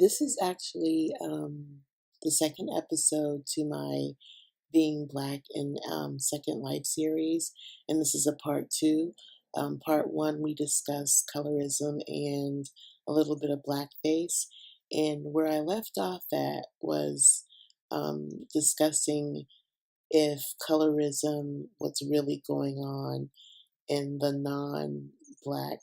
This is actually the second episode to my Being Black in Second Life series, and this is a part two. Part one, we discussed colorism and a little bit of blackface, and where I left off at was discussing if colorism, what's really going on in the non-black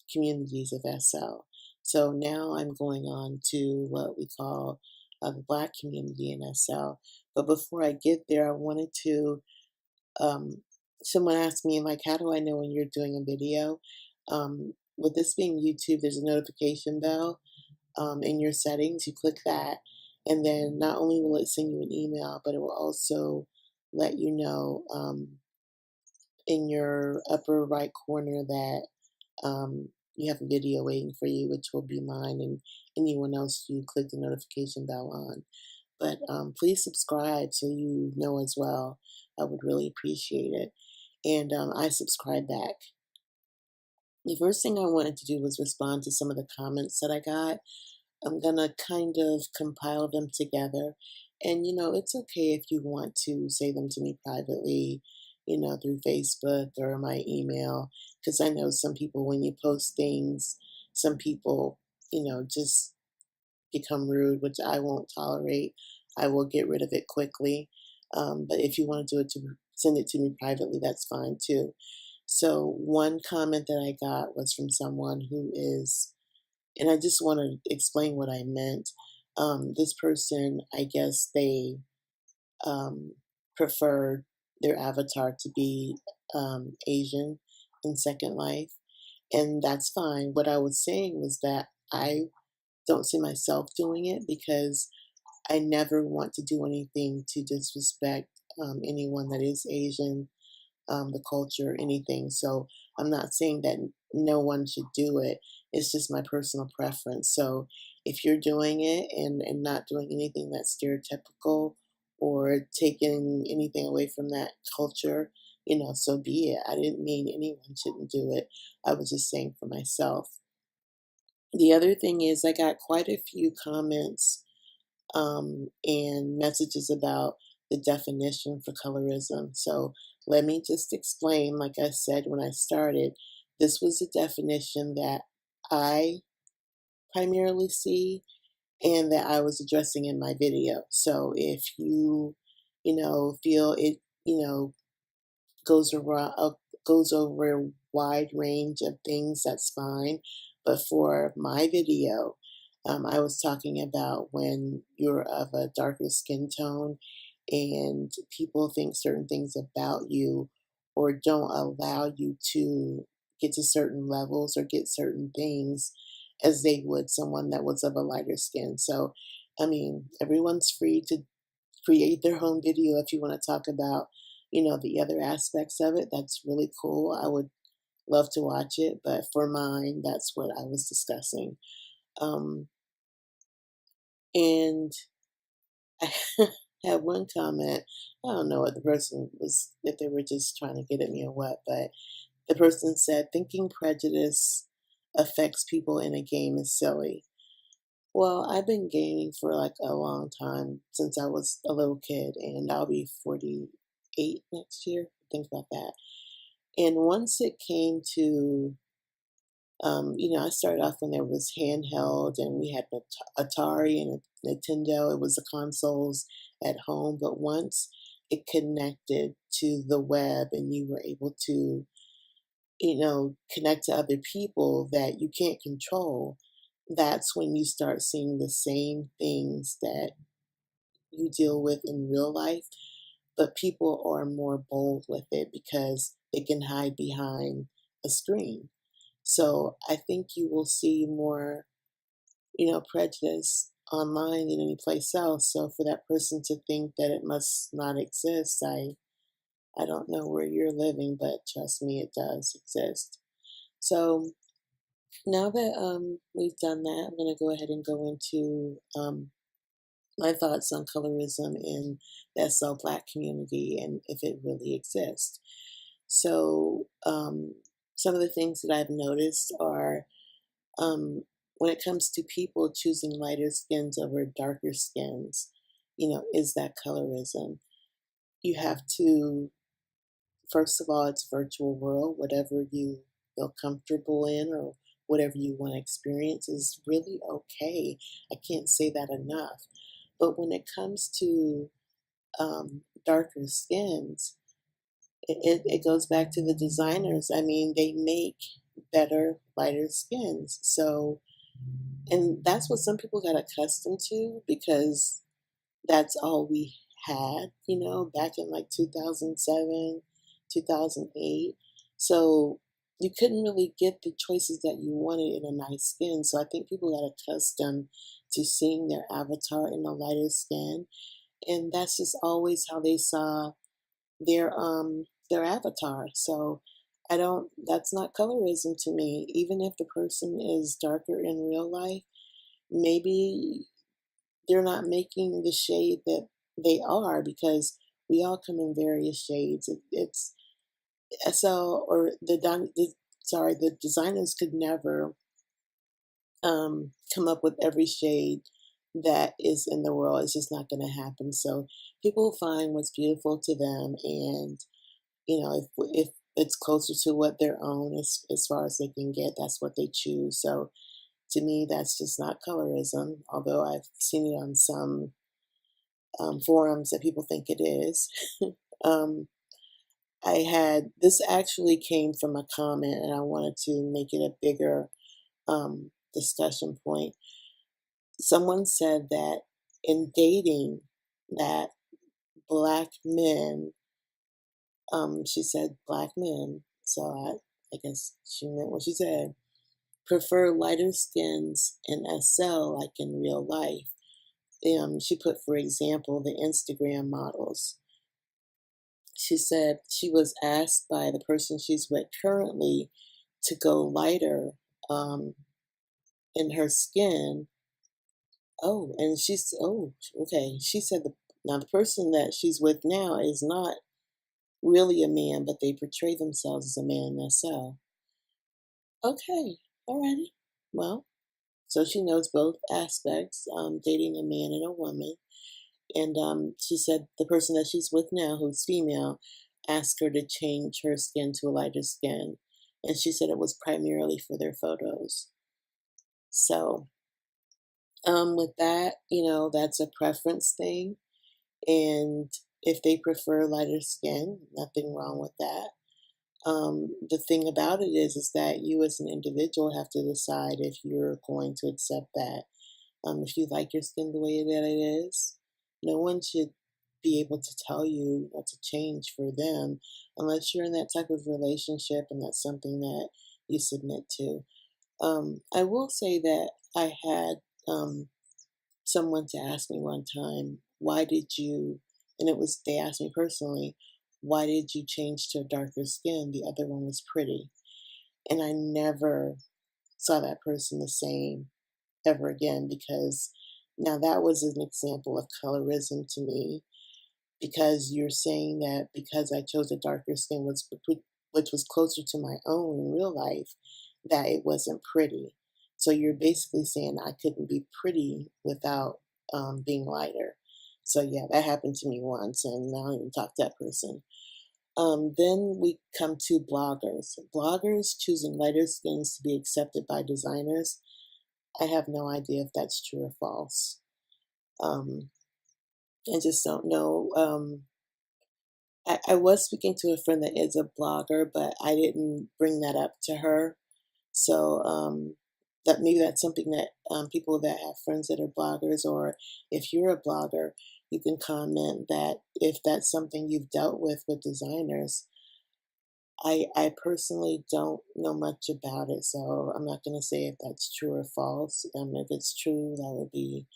communities of SL. So now I'm going on to what we call the Black community in SL. But before I get there, I wanted to. Um, Someone asked me, like, how do I know when you're doing a video? With this being YouTube, there's a notification bell in your settings. You click that, and then not only will it send you an email, but it will also let you know in your upper right corner that you have a video waiting for you, which will be mine and anyone else you click the notification bell on. But please subscribe so you know as well. I would really appreciate it. And I subscribe back. The first thing I wanted to do was respond to some of the comments that I got. I'm going to kind of compile them together. And, it's okay if you want to say them to me privately, through Facebook or my email. Because I know some people, when you post things, some people, just become rude, which I won't tolerate. I will get rid of it quickly. But if you want to do it to send it to me privately, that's fine too. So one comment that I got was from someone who is, and I just want to explain what I meant. This person, I guess they prefer their avatar to be Asian in Second Life, and that's fine. What I was saying was that I don't see myself doing it because I never want to do anything to disrespect anyone that is Asian, the culture, anything. So I'm not saying that no one should do it. It's just my personal preference. So if you're doing it and not doing anything that's stereotypical or taking anything away from that culture, so be it. I didn't mean anyone shouldn't do it. I was just saying for myself. The other thing is I got quite a few comments and messages about the definition for colorism. So let me just explain, like I said when I started, this was a definition that I primarily see and that I was addressing in my video. So if you, feel it, goes around, goes over a wide range of things, that's fine. But for my video, I was talking about when you're of a darker skin tone and people think certain things about you or don't allow you to get to certain levels or get certain things as they would someone that was of a lighter skin. So, I mean, everyone's free to create their own video if you want to talk about, the other aspects of it. That's really cool. I would love to watch it, but for mine, that's what I was discussing. Um, and I had one comment. I don't know what the person was, if they were just trying to get at me or what, but the person said, thinking prejudice affects people in a game is silly. Well, I've been gaming for like a long time since I was a little kid, and I'll be 48 next year. Think about that. And once it came to, I started off when there was handheld and we had the Atari and a Nintendo. It was the consoles at home. But once it connected to the web and you were able to, connect to other people that you can't control, that's when you start seeing the same things that you deal with in real life, but people are more bold with it because they can hide behind a screen. So I think you will see more, prejudice online than any place else. So for that person to think that it must not exist, I don't know where you're living, but trust me, it does exist. So now that we've done that, I'm going to go ahead and go into my thoughts on colorism in the SL Black community and if it really exists. So some of the things that I've noticed are when it comes to people choosing lighter skins over darker skins, is that colorism? You have to, first of all, it's virtual world, whatever you feel comfortable in or whatever you want to experience is really okay. I can't say that enough. But when it comes to darker skins, it goes back to the designers. I mean, they make better, lighter skins. So, and that's what some people got accustomed to because that's all we had, back in like 2007, 2008. So you couldn't really get the choices that you wanted in a nice skin. So I think people got accustomed to seeing their avatar in a lighter skin. And that's just always how they saw their avatar. So I don't that's not colorism to me. Even if the person is darker in real life, maybe they're not making the shade that they are because we all come in various shades. It's so or the designers could never come up with every shade that is in the world. It's just not going to happen. So people find what's beautiful to them, and if it's closer to what their own as far as they can get, that's what they choose. So to me, that's just not colorism, although I've seen it on some forums that people think it is. um, this actually came from a comment, and I wanted to make it a bigger discussion point. Someone said that in dating, that black men, she said black men, so I guess she meant what she said, prefer lighter skins in SL like in real life. She put, for example, the Instagram models. She said she was asked by the person she's with currently to go lighter um, in her skin. Oh, and okay. She said now the person that she's with now is not really a man, but they portray themselves as a man themselves. Okay, alrighty. Well, so she knows both aspects, dating a man and a woman. And she said the person that she's with now, who's female, asked her to change her skin to a lighter skin. And she said it was primarily for their photos. So, with that, that's a preference thing. And if they prefer lighter skin, nothing wrong with that. The thing about it is that you as an individual have to decide if you're going to accept that. If you like your skin the way that it is, no one should be able to tell you what to change for them unless you're in that type of relationship and that's something that you submit to. I will say that I had someone to ask me one time, why did you, and they asked me personally, why did you change to a darker skin? The other one was pretty. And I never saw that person the same ever again because now that was an example of colorism to me because you're saying that because I chose a darker skin which was closer to my own in real life that it wasn't pretty. So you're basically saying I couldn't be pretty without being lighter. So yeah, that happened to me once, and now I don't even talk to that person. Then we come to bloggers. Bloggers choosing lighter skins to be accepted by designers. I have no idea if that's true or false. Um, I just don't know. I was speaking to a friend that is a blogger, but I didn't bring that up to her. So that maybe that's something that people that have friends that are bloggers, or if you're a blogger, you can comment that if that's something you've dealt with designers. I personally don't know much about it, so I'm not going to say if that's true or false. If it's true, that would be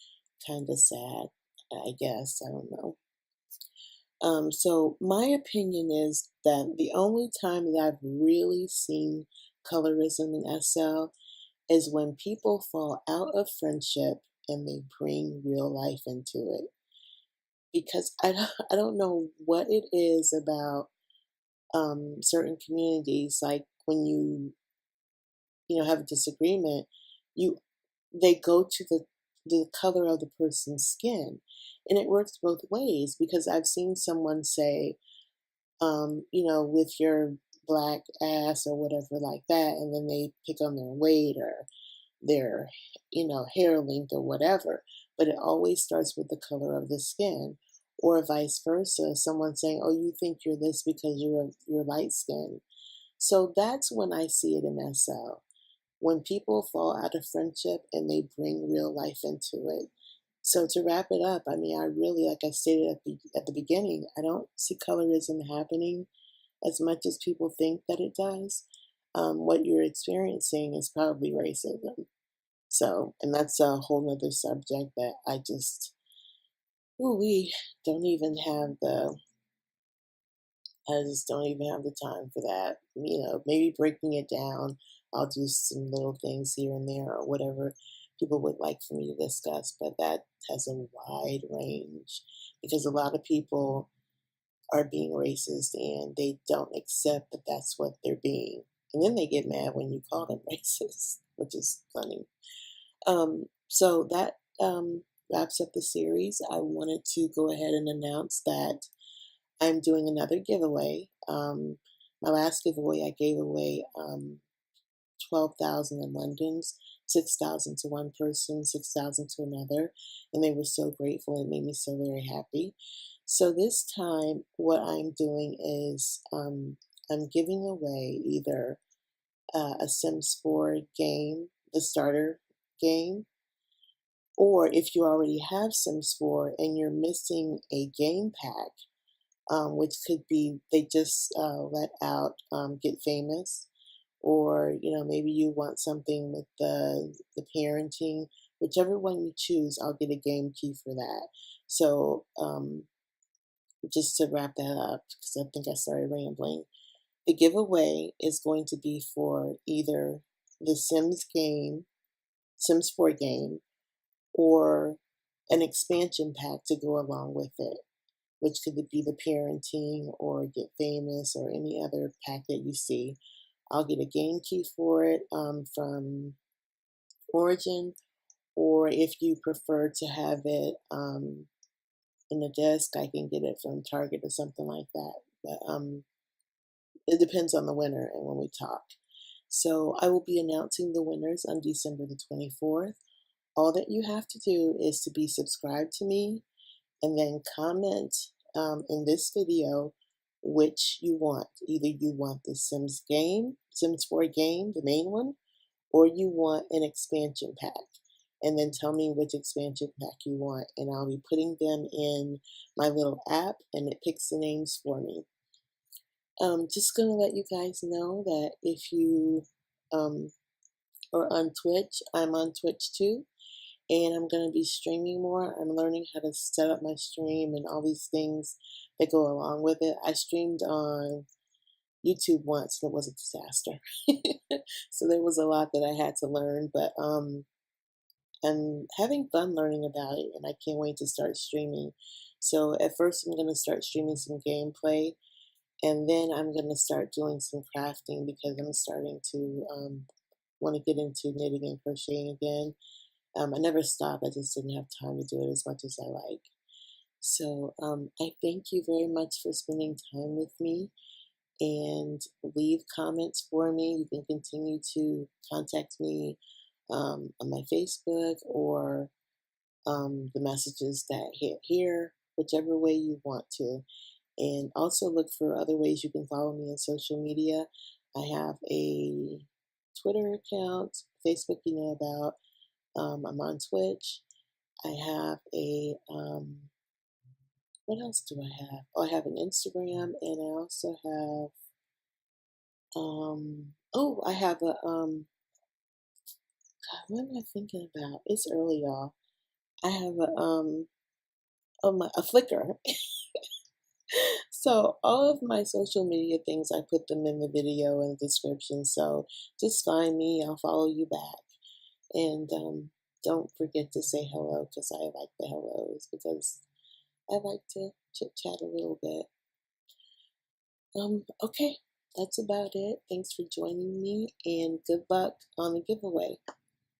kind of sad, I guess. I don't know. So my opinion is that the only time that I've really seen colorism in SL is when people fall out of friendship and they bring real life into it. Because I don't know what it is about certain communities, like when you have a disagreement, you they go to the color of the person's skin. And it works both ways, because I've seen someone say, with your black ass or whatever like that, and then they pick on their weight or their, hair length or whatever. But it always starts with the color of the skin, or vice versa. Someone saying, "Oh, you think you're this because you're light skinned." So that's when I see it in SL. When people fall out of friendship and they bring real life into it. So to wrap it up, I mean, I really, like I stated at the beginning, I don't see colorism happening as much as people think that it does. What you're experiencing is probably racism. So, and that's a whole nother subject that I just, ooh, we don't even have the, I just don't even have the time for that. Maybe breaking it down, I'll do some little things here and there or whatever people would like for me to discuss, but that has a wide range, because a lot of people are being racist and they don't accept that that's what they're being. And then they get mad when you call them racist, which is funny. So that wraps up the series. I wanted to go ahead and announce that I'm doing another giveaway. My last giveaway, I gave away 12,000 in London's, 6,000 to one person, 6,000 to another, and they were so grateful. It made me so very happy. So this time, what I'm doing is I'm giving away either a Sims 4 game, the starter game, or if you already have Sims 4 and you're missing a game pack, which could be they just let out Get Famous, or maybe you want something with the parenting. Whichever one you choose, I'll get a game key for that. So just to wrap that up, because I think I started rambling, the giveaway is going to be for either the Sims game, Sims 4 game, or an expansion pack to go along with it, which could be the parenting or Get Famous or any other pack that you see. I'll get a game key for it from Origin, or if you prefer to have it in a desk, I can get it from Target or something like that. But it depends on the winner and when we talk. So I will be announcing the winners on December the 24th. All that you have to do is to be subscribed to me and then comment in this video which you want. Either you want the Sims game, Sims 4 game, the main one, or you want an expansion pack. And then tell me which expansion pack you want, and I'll be putting them in my little app, and it picks the names for me. Just gonna let you guys know that if you are on Twitch, I'm on Twitch too, and I'm going to be streaming more. I'm learning how to set up my stream and all these things that go along with it. I streamed on YouTube once and it was a disaster. So there was a lot that I had to learn, but I'm having fun learning about it, and I can't wait to start streaming. So at first I'm going to start streaming some gameplay, and then I'm going to start doing some crafting, because I'm starting to want to get into knitting and crocheting again. I never stopped, I just didn't have time to do it as much as I like. So I thank you very much for spending time with me, and leave comments for me. You can continue to contact me on my Facebook, or the messages that hit here, whichever way you want to. And also look for other ways you can follow me on social media. I have a Twitter account, Facebook you know about. I'm on Twitch. I have a, what else do I have? Oh, I have an Instagram, and I also have, I have a, God, what am I thinking about? It's early, y'all. I have a Flickr. So all of my social media things, I put them in the video and the description. So just find me, I'll follow you back. And don't forget to say hello, because I like the hellos, because I like to chit chat a little bit. Okay, that's about it. Thanks for joining me, and good luck on the giveaway.